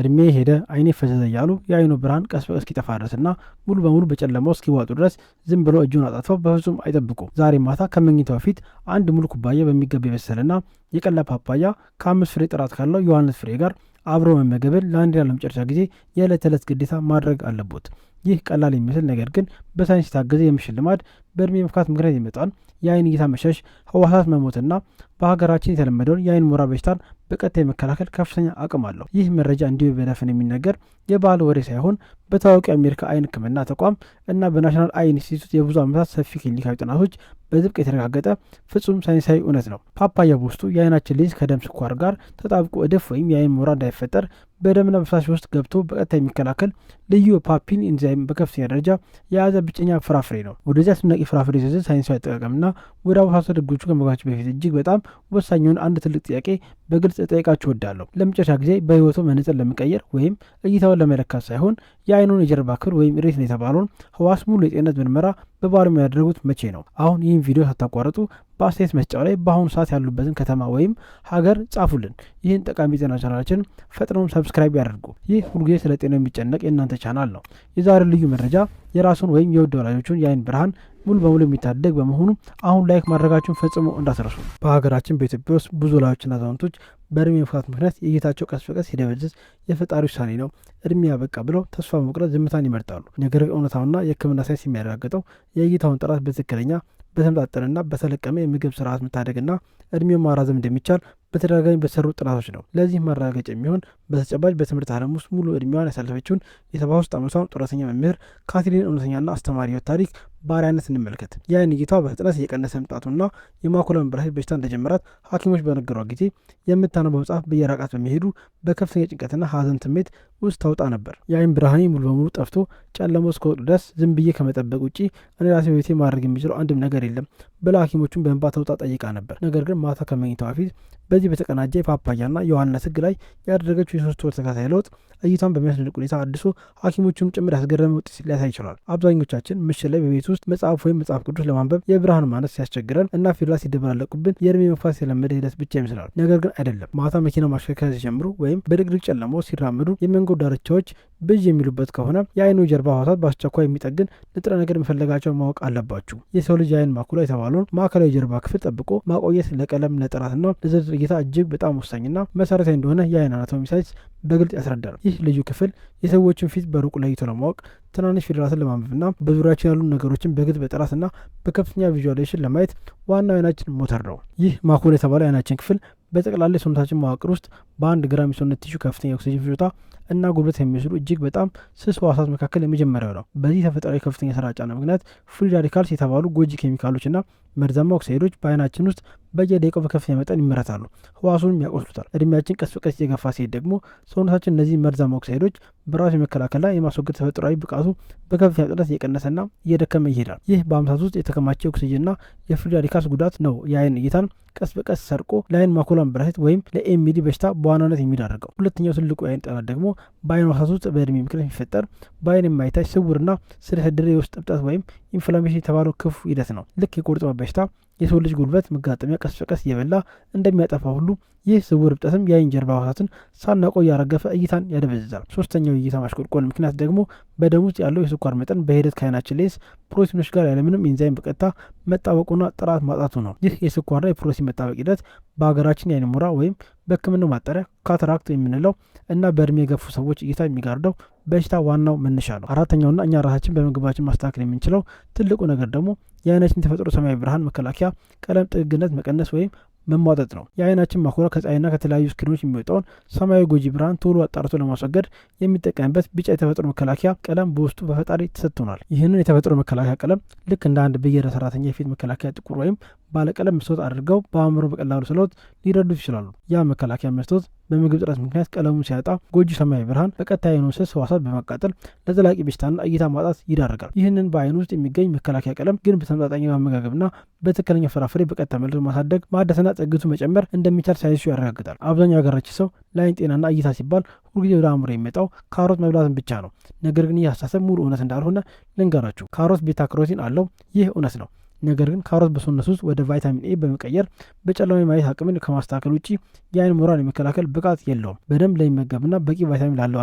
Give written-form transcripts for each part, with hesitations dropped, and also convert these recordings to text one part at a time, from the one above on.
እድሜ ሄደ አይኔ ፈዘዘ እያሉ የአይኑ ብርሃን ቀስ በቀስ እስኪጠፋ ድረስና ሙሉ በሙሉ በጨለማው እስኪዋጡ ድረስ ዝም ብሎ እጁን አጣጥፈው በፍጹም አይጠብቁ። ዛሬ ማታ ከመኝታው በፊት አንድ ሙሉ ኩባያ በሚገባ የበሰለና የቀላ ፓፓያ ከ5 ፍሬ ጥራት ካለው ዮሐንስ ፍሬ ጋር አብሮ መመገብን ለአንድና ለመጨረሻ ጊዜ የዕለት ተዕለት ግዴታ ማድረግ አለቦት። ይህ ቀላል የሚመስል ነገር ግን በሳይንስ የታገዘ የምሽት ልማድ በእድሜ መፍካት ምክንያት የሚመጣን የአይን እይታ መሸሽ፣ ህዋሳት መሞትና በሀገራችን የተለመደውን የአይን ሞራ በሽታን በቀጥታ የመከላከል ከፍተኛ አቅም አለው። ይህ መረጃ እንዲሁ በደፈን የሚነገር የባህል ወሬ ሳይሆን በታዋቂ የአሜሪካ አይን ሕክምና ተቋም እና በናሽናል አይ ኢንስቲትዩት የብዙ ዓመታት ሰፊ ክሊኒካዊ ጥናቶች በጥብቅ የተረጋገጠ ፍጹም ሳይንሳዊ እውነት ነው። ፓፓያ በውስጡ የአይናችን ሌንስ ከደም ስኳር ጋር ተጣብቆ እድፍ ወይም የአይን ሞራ እንዳይፈጠር በደምና በፈሳሽ ውስጥ ገብቶ በቀጥታ የሚከላከል ልዩ ፓፒን ኢንዛይም በከፍተኛ ደረጃ የያዘ ብቸኛ ፍራፍሬ ነው። ወደዚያ አስደናቂ ፍራፍሬ ዝርዝር ሳይንሳዊ አጠቃቀምና ወደ አወሳሰድ ህጎቹ ከመግባታችን በፊት እጅግ በጣም ወሳኝ የሆነ አንድ ትልቅ ጥያቄ በግልጽ እጠይቃችሁ እወዳለሁ። ለመጨረሻ ጊዜ በህይወቱ መነጽር ለመቀየር ወይም እይታውን ለመለካት ሳይሆን የአይኑን የጀርባ ክፍል ወይም ሬቲና የተባለውን ህዋስ ሙሉ የጤንነት ምርመራ በባለሙያ ያደረጉት መቼ ነው? አሁን ይህን ቪዲዮ ሳታቋርጡ በአስተያየት መስጫው ላይ በአሁኑ ሰዓት ያሉበትን ከተማ ወይም ሀገር ጻፉልን። ይህን ጠቃሚ ጤና ቻናላችን ፈጥነውም ሰብስክራይብ ያደርጉ። ይህ ሁልጊዜ ስለ ጤናው የሚጨነቅ የእናንተ ቻናል ነው። የዛሬ ልዩ መረጃ የራሱን ወይም የውድ ወላጆቹን የአይን ብርሃን ሙሉ በሙሉ የሚታደግ በመሆኑ አሁን ላይክ ማድረጋችሁን ፈጽሞ እንዳትረሱ። በሀገራችን በኢትዮጵያ ውስጥ ብዙ ወላጆችና አዛውንቶች በእድሜ መፍታት ምክንያት የእይታቸው ቀስ በቀስ ሲደበዝዝ የፈጣሪ ውሳኔ ነው፣ እድሜ ያበቃ ብለው ተስፋ መቁረጥ ዝምታን ይመርጣሉ። ነገር ግን እውነታውና የሕክምና ሳይንስ የሚያረጋግጠው የእይታውን ጥራት በትክክለኛ በተመጣጠነና በተለቀመ የምግብ ስርዓት መታደግና እድሜውን ማራዘም እንደሚቻል በተደጋጋሚ በተሰሩ ጥናቶች ነው። ለዚህ ማረጋገጫ የሚሆን በተጨባጭ በትምህርት ዓለም ውስጥ ሙሉ እድሜዋን ያሳለፈችውን የ73 ዓመቷን ጡረተኛ መምህር ካትሪን እውነተኛና አስተማሪ ሕይወት ታሪክ በአርአያነት እንመልከት። የአይን እይቷ በፍጥነት እየቀነሰ መምጣቱና የማኩላ መበላሸት በሽታ እንደጀመራት ሐኪሞች በነገሯት ጊዜ የምታነበው መጽሐፍ በየራቃት በመሄዱ በከፍተኛ ጭንቀትና ሐዘን ስሜት ውስጥ ተውጣ ነበር። የአይን ብርሃኔ ሙሉ በሙሉ ጠፍቶ ጨለሞ እስከወጡ ድረስ ዝም ብዬ ከመጠበቅ ውጭ እኔ ራሴ በቤቴ ማድረግ የሚችለው አንድም ነገር የለም ብላ ሐኪሞቹን በእንባ ተውጣ ጠይቃ ነበር። ነገር ግን ማታ ከመኝታዋ በፊት በዚህ በተቀናጀ የፓፓያና የዮሐንስ ህግ ላይ ያደረገችው የ3 ወር ተከታታይ ለውጥ እይቷን በሚያስደንቅ ሁኔታ አድሶ ሐኪሞቹንም ጭምር ያስገረመ ውጤት ሊያሳይ ይችላል። አብዛኞቻችን ምሽት ላይ በቤት ውስጥ መጽሐፍ ወይም መጽሐፍ ቅዱስ ለማንበብ የብርሃን ማነስ ሲያስቸግረን እና ፊደላት ሲደበላለቁብን የእድሜ መግፋት የለመደ ሂደት ብቻ ይመስላል። ነገር ግን አይደለም። ማታ መኪና ማሽከርከር ሲጀምሩ ወይም በድቅድቅ ጨለማው ሲራመዱ የመንገድ ዳርቻዎች ብዥ የሚሉበት ከሆነ የአይኑ ጀርባ ህዋሳት በአስቸኳይ የሚጠግን ንጥረ ነገር መፈለጋቸውን ማወቅ አለባችሁ። የሰው ልጅ የአይን ማኩላ የተባለውን ማዕከላዊ የጀርባ ክፍል ጠብቆ ማቆየት ለቀለም፣ ለጥራትና ለዝርዝር እይታ እጅግ በጣም ወሳኝና መሰረታዊ እንደሆነ የአይን አናቶሚ ሳይንስ በግልጽ ያስረዳል። ይህ ልዩ ክፍል የሰዎችን ፊት በሩቅ ለይቶ ለማወቅ፣ ትናንሽ ፊደላትን ለማንበብና በዙሪያችን ያሉ ነገሮችን በግልጽ በጥራትና በከፍተኛ ቪዥዋላይዜሽን ለማየት ዋናው የአይናችን ሞተር ነው። ይህ ማኩላ የተባለው የአይናችን ክፍል በጠቅላላ የሰውነታችን መዋቅር ውስጥ በ1 ግራም የሰውነት ቲሹ ከፍተኛ የኦክሲጅን ፍጆታ እና ጉልበት የሚወስዱ እጅግ በጣም ስስ ህዋሳት መካከል የመጀመሪያው ነው። በዚህ ተፈጥሯዊ ከፍተኛ ስራ ጫና ምክንያት ፍሪ ራዲካልስ የተባሉ ጎጂ ኬሚካሎችና መርዛማ ኦክሳይዶች በአይናችን ውስጥ በየደቂቃው በከፍተኛ መጠን ይመረታሉ፣ ህዋሱንም ያቆስሉታል። እድሜያችን ቀስ በቀስ እየገፋ ሲሄድ ደግሞ ሰውነታችን እነዚህ መርዛማ ኦክሳይዶች በራሱ የመከላከልና የማስወገድ ተፈጥሯዊ ብቃቱ በከፍተኛ ፍጥነት እየቀነሰና እየደከመ ይሄዳል። ይህ በአመታት ውስጥ የተከማቸ ኦክሲጅንና የፍሪ ራዲካልስ ጉዳት ነው የአይን እይታን ቀስ በቀስ ሰርቆ ለአይን ማኩላ መበላሸት ወይም ለኤምዲ በሽታ በዋናነት የሚዳርገው። ሁለተኛው ትልቁ የአይን ጠላት ደግሞ በአይን ህዋሳት ውስጥ በእድሜ ምክንያት የሚፈጠር በአይን የማይታይ ስውርና ስር የሰደደ የውስጥ እብጠት ወይም ኢንፍላሜሽን የተባለው ክፉ ሂደት ነው። ልክ የቁርጥማት በሽታ የሰው ልጅ ጉልበት መጋጠሚያ ቀስ በቀስ እየበላ እንደሚያጠፋ ሁሉ ይህ ስውር እብጠትም የአይን ጀርባ ህዋሳትን ሳናቆይ ያረገፈ እይታን ያደበዝዛል። ሶስተኛው የእይታ ማሽቆልቆል ምክንያት ደግሞ በደም ውስጥ ያለው የስኳር መጠን በሂደት ከአይናችን ሌንስ ፕሮቲኖች ጋር ያለምንም ኢንዛይም በቀጥታ መጣበቁና ጥራት ማጣቱ ነው። ይህ የስኳርና የፕሮቲን መጣበቅ ሂደት በሀገራችን የአይን ሞራ ወይም በሕክምናው ማጣሪያ ካታራክት የምንለው እና በእድሜ የገፉ ሰዎች እይታ የሚጋርደው በሽታ ዋናው መነሻ ነው። አራተኛውና እኛ ራሳችን በምግባችን ማስተካከል የምንችለው ትልቁ ነገር ደግሞ የአይናችን ተፈጥሮ ሰማያዊ ብርሃን መከላከያ ቀለም ጥግነት መቀነስ ወይም መሟጠጥ ነው። የአይናችን ማኩላ ከፀሐይና ከተለያዩ ስክሪኖች የሚወጣውን ሰማያዊ ጎጂ ብርሃን ቶሎ አጣርቶ ለማስወገድ የሚጠቀምበት ቢጫ የተፈጥሮ መከላከያ ቀለም በውስጡ በፈጣሪ ተሰጥቶናል። ይህንን የተፈጥሮ መከላከያ ቀለም ልክ እንደ አንድ ብየረ ሰራተኛ የፊት መከላከያ ጥቁር ወይም ባለቀለም መስታወት አድርገው በአእምሮ በቀላሉ ስለውት ሊረዱት ይችላሉ። ያ መከላከያ መስታወት በምግብ ጥረት ምክንያት ቀለሙን ሲያጣ ጎጂ ሰማያዊ ብርሃን በቀጥታ የአይኑን ስስ ህዋሳት በማቃጠል ለዘላቂ በሽታና እይታ ማጣት ይዳርጋል። ይህንን በአይኑ ውስጥ የሚገኝ መከላከያ ቀለም ግን በተመጣጣኝ ማመጋገብና በትክክለኛ ፍራፍሬ በቀጥታ መልሶ ማሳደግ፣ ማደስና ጥግቱ መጨመር እንደሚቻል ሳይንሱ ያረጋግጣል። አብዛኛው ሀገራችን ሰው ለአይን ጤናና እይታ ሲባል ሁልጊዜ ወደ አእምሮ የሚመጣው ካሮት መብላትን ብቻ ነው። ነገር ግን ይህ አስተሳሰብ ሙሉ እውነት እንዳልሆነ ልንገራችሁ። ካሮት ቤታ ካሮቲን አለው። ይህ እውነት ነው። ነገር ግን ካሮት በሰውነት ውስጥ ወደ ቫይታሚን ኤ በመቀየር በጨለማ የማየት አቅምን ከማስተካከል ውጭ የአይን ሞራን የመከላከል ብቃት የለውም። በደንብ ለሚመገብና በቂ ቫይታሚን ላለው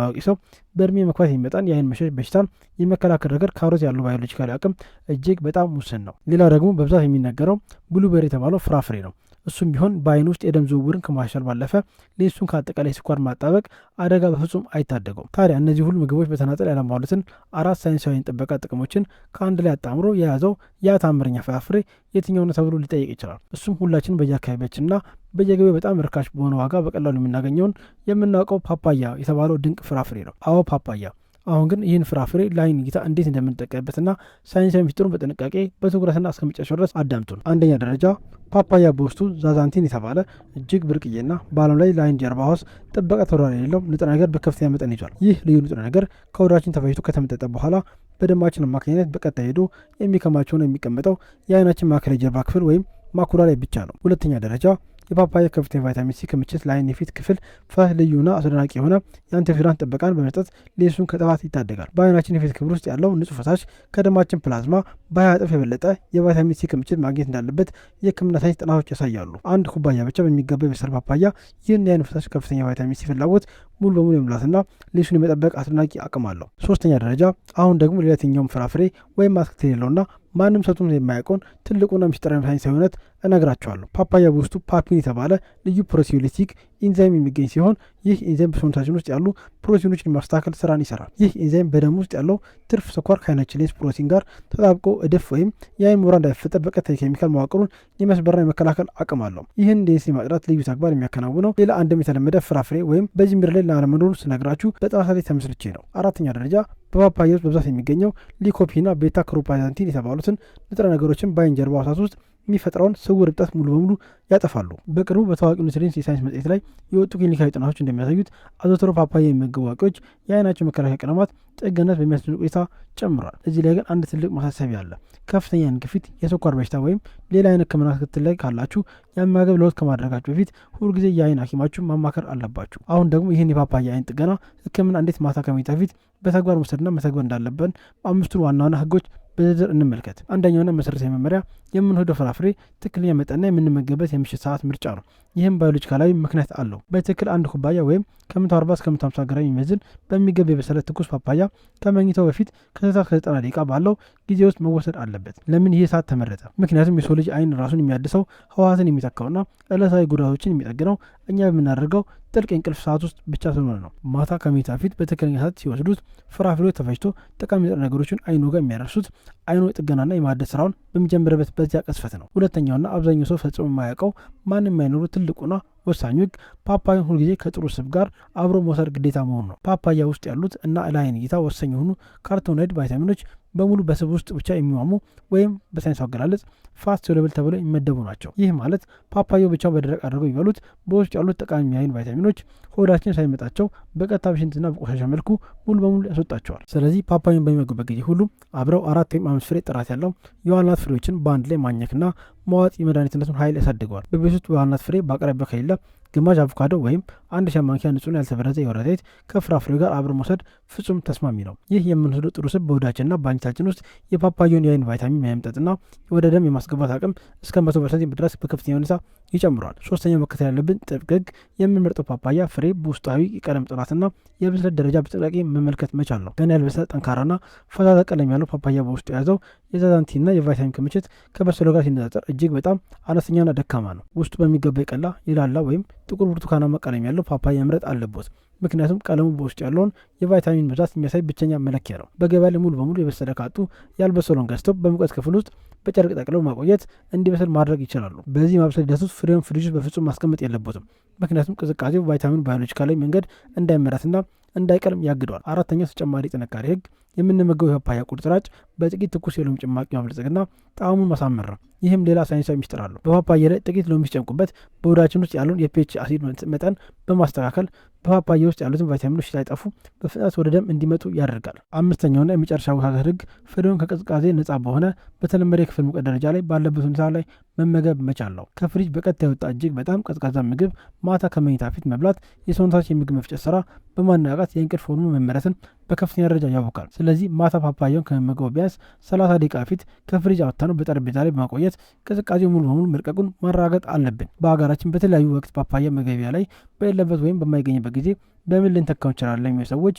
አዋቂ ሰው በእድሜ መግፋት የሚመጣን የአይን መሸሽ በሽታን የመከላከል ረገድ ካሮት ያለው ባዮሎጂካሊ አቅም እጅግ በጣም ውስን ነው። ሌላው ደግሞ በብዛት የሚነገረው ብሉቤሪ የተባለው ፍራፍሬ ነው። እሱም ቢሆን በአይን ውስጥ የደም ዝውውርን ከማሻሻል ባለፈ ሌሱን ከአጠቃላይ ስኳር ማጣበቅ አደጋ በፍጹም አይታደገውም። ታዲያ እነዚህ ሁሉ ምግቦች በተናጠል ያለማሉትን 4 ሳይንሳዊ ጥበቃ ጥቅሞችን ከአንድ ላይ አጣምሮ የያዘው ያ ታምረኛ ፍራፍሬ የትኛው ነው ተብሎ ሊጠየቅ ይችላል። እሱም ሁላችን በየአካባቢያችንና በየገበያው በጣም ርካሽ በሆነ ዋጋ በቀላሉ የምናገኘውን የምናውቀው ፓፓያ የተባለው ድንቅ ፍራፍሬ ነው። አዎ ፓፓያ። አሁን ግን ይህን ፍራፍሬ ለአይን እይታ እንዴት እንደምንጠቀምበትና ሳይንሳዊ ሚስጥሩን በጥንቃቄ በትኩረትና እስከ መጨረሻው ድረስ አዳምጡን። አንደኛ ደረጃ ፓፓያ በውስጡ ዛዛንቲን የተባለ እጅግ ብርቅዬና በዓለም ላይ ለአይን ጀርባ ህዋስ ጥበቃ ተወዳዳሪ የሌለው ንጥረ ነገር በከፍተኛ መጠን ይዟል። ይህ ልዩ ንጥረ ነገር ከሆዳችን ተፈጭቶ ከተመጠጠ በኋላ በደማችን አማካኝነት በቀጥታ ሄዶ የሚከማቸውና የሚቀመጠው የአይናችን ማዕከላዊ ጀርባ ክፍል ወይም ማኩላ ላይ ብቻ ነው። ሁለተኛ ደረጃ የፓፓያ ከፍተኛ ቫይታሚን ሲ ክምችት ለአይን የፊት ክፍል ፈት ልዩና አስደናቂ የሆነ የአንቲኦክሲዳንት ጥበቃን በመስጠት ሌሱን ከጥፋት ይታደጋል። በአይናችን የፊት ክፍል ውስጥ ያለው ንጹህ ፈሳሽ ከደማችን ፕላዝማ በ20 እጥፍ የበለጠ የቫይታሚን ሲ ክምችት ማግኘት እንዳለበት የሕክምና ሳይንስ ጥናቶች ያሳያሉ። አንድ ኩባያ ብቻ በሚገባ የበሰለ ፓፓያ ይህን የአይን ፈሳሽ ከፍተኛ ቫይታሚን ሲ ፍላጎት ሙሉ በሙሉ የመሙላትና ሌሱን የመጠበቅ አስደናቂ አቅም አለው። ሶስተኛ ደረጃ አሁን ደግሞ ሌላኛውም ፍራፍሬ ወይም አትክልት የሌለውና ማንም ሰቱን የማያውቀውን ትልቁና ምስጢራዊ ሳይንሳዊ እውነት እነግራቸዋለሁ። ፓፓያ በውስጡ ፓፒን የተባለ ልዩ ፕሮቲዮሊቲክ ኢንዛይም የሚገኝ ሲሆን ይህ ኢንዛይም በሰውነታችን ውስጥ ያሉ ፕሮቲኖችን የማስተካከል ስራን ይሰራል። ይህ ኢንዛይም በደም ውስጥ ያለው ትርፍ ስኳር ከአይናችን ሌንስ ፕሮቲን ጋር ተጣብቆ እድፍ ወይም የአይን ሞራ እንዳይፈጠር በቀጥታ የኬሚካል መዋቅሩን የመስበርና የመከላከል አቅም አለው። ይህን ሌንስ የማጽዳት ልዩ ተግባር የሚያከናውነው ሌላ አንድም የተለመደ ፍራፍሬ ወይም በዚህ ምድር ላይ ላለመኖሩ ስነግራችሁ በጥናት ላይ ተመስርቼ ነው። አራተኛ ደረጃ በፓፓያ ውስጥ በብዛት የሚገኘው ሊኮፒና ቤታ ካሮቲን የተባሉትን ንጥረ ነገሮችን በአይን ጀርባ ህዋሳት ውስጥ የሚፈጥረውን ስውር እብጠት ሙሉ በሙሉ ያጠፋሉ። በቅርቡ በታዋቂው ኒውትሪንስ የሳይንስ መጽሔት ላይ የወጡ ክሊኒካዊ ጥናቶች እንደሚያሳዩት አዘውትሮ ፓፓያ የሚመገቡ አዋቂዎች የአይናቸው መከላከያ ቀለማት ጥገነት በሚያስደንቅ ሁኔታ ጨምሯል። እዚህ ላይ ግን አንድ ትልቅ ማሳሰቢያ አለ። ከፍተኛ ግፊት፣ የስኳር በሽታ ወይም ሌላ አይነት ሕክምና ክትትል ላይ ካላችሁ የአመጋገብ ለውጥ ከማድረጋችሁ በፊት ሁልጊዜ የአይን ሐኪማችሁ ማማከር አለባችሁ። አሁን ደግሞ ይህን የፓፓያ አይን ጥገና ሕክምና እንዴት ማታ ከመኝታ በፊት በተግባር መውሰድና መተግበር እንዳለብን 5ቱን ዋና ዋና ህጎች በዝርዝር እንመልከት። አንደኛውና መሰረታዊ መመሪያ የምንወደው ፍራፍሬ ትክክለኛ መጠንና የምንመገበት የምሽት ሰዓት ምርጫ ነው። ይህም ባዮሎጂካላዊ ምክንያት አለው። በትክክል አንድ ኩባያ ወይም ከ140 እስከ 150 ግራም የሚመዝን በሚገባ የበሰለ ትኩስ ፓፓያ ከመኝታው በፊት ከ60 እስከ 90 ደቂቃ ባለው ጊዜ ውስጥ መወሰድ አለበት። ለምን ይህ ሰዓት ተመረጠ? ምክንያቱም የሰው ልጅ አይን ራሱን የሚያድሰው ህዋስን የሚተካውና ዕለታዊ ጉዳቶችን የሚጠግነው እኛ በምናደርገው ጥልቅ የእንቅልፍ ሰዓት ውስጥ ብቻ ስለሆነ ነው። ማታ ከመኝታ በፊት በትክክለኛ ሰዓት ሲወስዱት ፍራፍሬዎች ተፈጭቶ ጠቃሚ ንጥረ ነገሮችን አይኑ ጋር የሚያደርሱት አይኑ ጥገናና የማደስ ስራውን በሚጀምርበት በዚያ ቅጽበት ነው። ሁለተኛውና አብዛኛው ሰው ፈጽሞ የማያውቀው ማንም የማይኖሩ ትልቁና ወሳኙ ህግ ፓፓያን ሁልጊዜ ከጥሩ ስብ ጋር አብሮ መውሰድ ግዴታ መሆኑ ነው። ፓፓያ ውስጥ ያሉት እና ለአይን እይታ ወሳኝ የሆኑ ካርቶኖይድ ቫይታሚኖች በሙሉ በስብ ውስጥ ብቻ የሚሟሙ ወይም በሳይንስ አገላለጽ ፋስት ሶሉብል ተብለው የሚመደቡ ናቸው። ይህ ማለት ፓፓያው ብቻ በደረቅ አድርገው ይበሉት በውስጥ ያሉት ጠቃሚ የአይን ቫይታሚኖች ሆዳችን ሳይመጣቸው በቀጥታ በሽንትና በቆሻሻ መልኩ ሙሉ በሙሉ ያስወጣቸዋል። ስለዚህ ፓፓያን በሚመገቡበት ጊዜ ሁሉ አብረው 4 ወይም 5 ፍሬ ጥራት ያለው የዋልናት ፍሬዎችን በአንድ ላይ ማኘክና መዋጥ የመድኃኒትነቱን ኃይል ያሳድገዋል። በቤት ውስጥ የዋልናት ፍሬ በአቅራቢያ ከሌለ ግማሽ አቮካዶ ወይም 1 ሻይ ማንኪያ ንጹህና ያልተበረዘ የወይራ ዘይት ከፍራፍሬው ጋር አብሮ መውሰድ ፍጹም ተስማሚ ነው። ይህ የምንወስደው ጥሩ ስብ በሆዳችንና በአንጀታችን ውስጥ የፓፓያውን የአይን ቫይታሚን የመምጠጥና ወደ ደም የማስገባት አቅም እስከ 100% ድረስ በከፍተኛ ሁኔታ ይጨምረዋል። ሶስተኛው መከተል ያለብን ጥብቅ ህግ የምንመርጠው ፓፓያ ፍሬ በውስጣዊ የቀለም ጥራትና የብስለት ደረጃ በጥንቃቄ መመልከት መቻል ነው። ገና ያልበሰለ ጠንካራና ፈዛዛ ቀለም ያለው ፓፓያ በውስጡ የያዘው የዛዛንቲንና የቫይታሚን ክምችት ከበሰለው ጋር ሲነጻጸር እጅግ በጣም አነስተኛና ደካማ ነው። ውስጡ በሚገባ የቀላ የላላ ወይም ጥቁር ብርቱካናማ ቀለም ያለው ፓፓያ መምረጥ አለቦት። ምክንያቱም ቀለሙ በውስጡ ያለውን የቫይታሚን ብዛት የሚያሳይ ብቸኛ መለኪያ ነው። በገበያ ላይ ሙሉ በሙሉ የበሰለ ካጡ ያልበሰለውን ገዝተው በሙቀት ክፍል ውስጥ በጨርቅ ጠቅለው ማቆየት እንዲበስል ማድረግ ይችላሉ። በዚህ ማብሰል ሂደት ውስጥ ፍሬውን ፍሪጅ ውስጥ በፍጹም ማስቀመጥ የለበትም። ምክንያቱም ቅዝቃዜው ቫይታሚን ባዮሎጂካላዊ መንገድ እንዳይመረትና እንዳይቀልም ያግደዋል። አራተኛው ተጨማሪ ጥንካሬ ህግ የምንመገበው የፓፓያ ቁርጥራጭ በጥቂት ትኩስ የሎሚ ጭማቂ ማብለጽግና ጣዕሙን ማሳመር ነው። ይህም ሌላ ሳይንሳዊ ሚስጥር አለው። በፓፓያ ላይ ጥቂት ሎሚ ሲጨምቁበት በሆዳችን ውስጥ ያለውን የፒኤች አሲድ መጠን በማስተካከል በፓፓያ ውስጥ ያሉትን ቫይታሚኖች ሳይጠፉ በፍጥነት ወደ ደም እንዲመጡ ያደርጋል። አምስተኛውና የመጨረሻ አወጋገድ ህግ ፍሬውን ከቅዝቃዜ ነጻ በሆነ በተለመደ የክፍል ሙቀት ደረጃ ላይ ባለበት ሁኔታ ላይ መመገብ መቻል ነው። ከፍሪጅ በቀጥታ የወጣ እጅግ በጣም ቀዝቃዛ ምግብ ማታ ከመኝታ ፊት መብላት የሰውነታችን የምግብ መፍጨት ስራ በማነቃቃት የእንቅልፍ ሆርሞን መመረትን በከፍተኛ ደረጃ ያውቃል። ስለዚህ ማታ ፓፓያውን ከመመገቡ ቢያንስ 30 ደቂቃ ፊት ከፍሪጅ አወጥተነው በጠረጴዛ ላይ በማቆየት ቅዝቃዜው ሙሉ በሙሉ መልቀቁን ማረጋገጥ አለብን። በሀገራችን በተለያዩ ወቅት ፓፓያ መገቢያ ላይ በሌለበት ወይም በማይገኝበት ጊዜ በምን ልንተካው እንችላለን ለሚሉ ሰዎች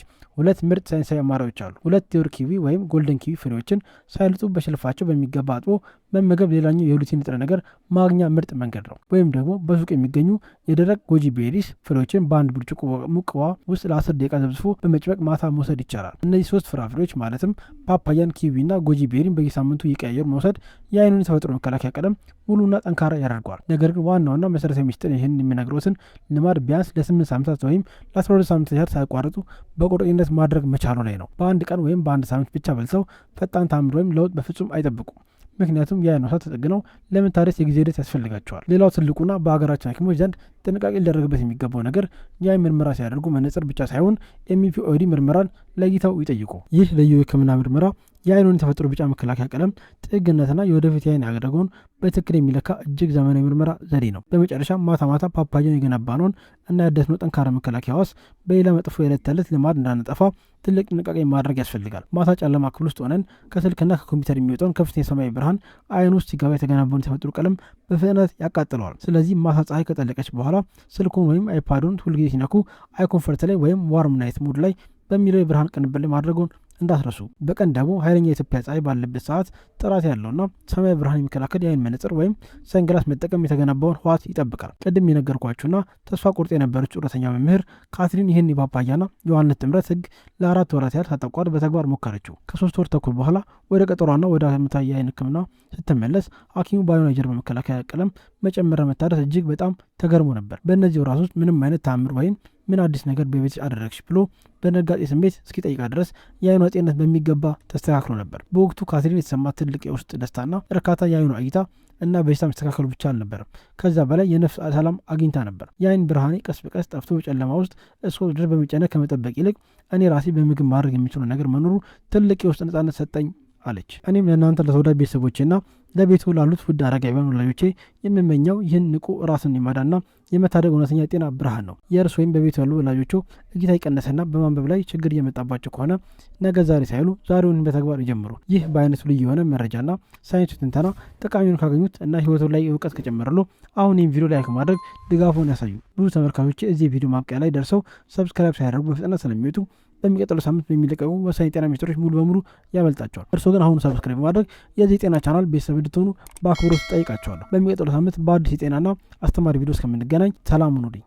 ሁለት ምርጥ ሳይንሳዊ አማራጮች አሉ። ሁለት የወር ኪዊ ወይም ጎልደን ኪዊ ፍሬዎችን ሳይልጡ በሽልፋቸው በሚገባ አጥቦ መመገብ ሌላኛው የሉቲን ንጥረ ነገር ማግኛ ምርጥ መንገድ ነው። ወይም ደግሞ በሱቅ የሚገኙ የደረቅ ጎጂ ቤሪስ ፍሬዎችን በአንድ ብርጭቆ ሙቅ ውሃ ውስጥ ለ10 ደቂቃ ዘብዝፎ በመጭመቅ ማታ መውሰድ ይቻላል። እነዚህ ሶስት ፍራፍሬዎች ማለትም ፓፓያን፣ ኪዊና ጎጂ ቤሪን በየሳምንቱ እየቀያየሩ መውሰድ የአይኑን የተፈጥሮ መከላከያ ቀለም ሙሉና ጠንካራ ያደርገዋል። ነገር ግን ዋናውና መሰረታዊ ሚስጥር ይህን የሚነግሮትን ልማድ ቢያንስ ለ8 ሳምንታት ወይም ለ12 ሳምንታት ያህል ሳይቋረጡ በቁርጠኝነት ማድረግ መቻሉ ላይ ነው። በአንድ ቀን ወይም በአንድ ሳምንት ብቻ በልተው ፈጣን ታምር ወይም ለውጥ በፍጹም አይጠብቁም። ምክንያቱም የአይን ዋሳ ተጠግነው ለመታደስ የጊዜ ሂደት ያስፈልጋቸዋል። ሌላው ትልቁና በሀገራችን ሐኪሞች ዘንድ ጥንቃቄ ሊደረግበት የሚገባው ነገር የአይን ምርመራ ሲያደርጉ መነጽር ብቻ ሳይሆን ኤምፒኦዲ ምርመራን ለይተው ይጠይቁ። ይህ ልዩ የሕክምና ምርመራ የአይኑን የተፈጥሮ ቢጫ መከላከያ ቀለም ጥግነትና የወደፊት የአይን አደጋውን በትክክል የሚለካ እጅግ ዘመናዊ ምርመራ ዘዴ ነው። በመጨረሻ ማታ ማታ ፓፓያን የገነባነውን እና ያደስነው ጠንካራ መከላከያ ዋስ በሌላ መጥፎ የዕለት ተዕለት ልማድ እንዳንጠፋ ትልቅ ጥንቃቄ ማድረግ ያስፈልጋል። ማታ ጨለማ ክፍል ውስጥ ሆነን ከስልክና ከኮምፒውተር የሚወጣውን ከፍተኛ የሰማያዊ ብርሃን አይን ውስጥ ሲገባ የተገነባውን የተፈጥሮ ቀለም በፍጥነት ያቃጥለዋል። ስለዚህ ማታ ፀሐይ ከጠለቀች በኋላ ስልኩን ወይም አይፓዱን ሁልጊዜ ሲነኩ አይኮንፈርት ላይ ወይም ዋርም ናይት ሙድ ላይ በሚለው የብርሃን ቅንብር ላይ ማድረጉን እንዳትረሱ። በቀን ደግሞ ኃይለኛ የኢትዮጵያ ፀሐይ ባለበት ሰዓት ጥራት ያለውና ሰማያዊ ብርሃን የሚከላከል የአይን መነጽር ወይም ሰንግላስ መጠቀም የተገነባውን ህዋት ይጠብቃል። ቅድም የነገርኳችሁና ተስፋ ቁርጥ የነበረች ጡረተኛ መምህር ካትሪን ይህን የፓፓያና የዋልነት ጥምረት ህግ ለ4 ወራት ያህል ሳታቋርጥ በተግባር ሞከረችው። ከ3 ወር ተኩል በኋላ ወደ ቀጠሯና ወደ ዓመታዊ የአይን ህክምና ስትመለስ ሐኪሙ በአይኗ የጀርባ መከላከያ ቀለም መጨመር መታደስ እጅግ በጣም ተገርሞ ነበር። በእነዚህ ወራት ውስጥ ምንም አይነት ታምር ወይም ምን አዲስ ነገር በቤትሽ አደረግሽ ብሎ በነጋጤ ስሜት እስኪጠይቃ ድረስ የአይኗ ጤንነት በሚገባ ተስተካክሎ ነበር። በወቅቱ ካትሪን የተሰማት ትልቅ የውስጥ ደስታና እርካታ የአይኗ እይታ እና በሽታ መስተካከሉ ብቻ አልነበረም፣ ከዛ በላይ የነፍስ ሰላም አግኝታ ነበር። የአይን ብርሃኔ ቀስ በቀስ ጠፍቶ በጨለማ ውስጥ እስከ ድረስ በመጨነቅ ከመጠበቅ ይልቅ እኔ ራሴ በምግብ ማድረግ የሚችለው ነገር መኖሩ ትልቅ የውስጥ ነጻነት ሰጠኝ አለች። እኔም ለእናንተ ለተወዳጅ ቤተሰቦቼና ለቤቱ ላሉት ውድ አረጋውያን ወላጆቼ የምመኘው ይህን ንቁ ራስን የማዳንና የመታደግ እውነተኛ ጤና ብርሃን ነው። የእርስ ወይም በቤቱ ያሉ ወላጆቹ እይታ የቀነሰና በማንበብ ላይ ችግር እየመጣባቸው ከሆነ ነገ ዛሬ ሳይሉ ዛሬውን በተግባር ይጀምሩ። ይህ በአይነቱ ልዩ የሆነ መረጃና ሳይንሱ ትንተና ጠቃሚውን ካገኙት እና ህይወቱ ላይ እውቀት ከጨመረሉ አሁን ይህን ቪዲዮ ላይክ ማድረግ ድጋፉን ያሳዩ። ብዙ ተመልካቾች እዚህ ቪዲዮ ማብቂያ ላይ ደርሰው ሰብስክራይብ ሳያደርጉ በፍጥነት ስለሚወጡ በሚቀጥለው ሳምንት በሚለቀቁ ወሳኝ የጤና ሚስጥሮች ሙሉ በሙሉ ያመልጣቸዋል። እርስዎ ግን አሁኑ ሰብስክራይብ በማድረግ የዚህ ጤና ቻናል ቤተሰብ እንድትሆኑ በአክብሮት ጠይቃቸዋለሁ። በሚቀጥለው ሳምንት በአዲስ የጤናና አስተማሪ ቪዲዮ እስከምንገናኝ ሰላም ሁኑልኝ።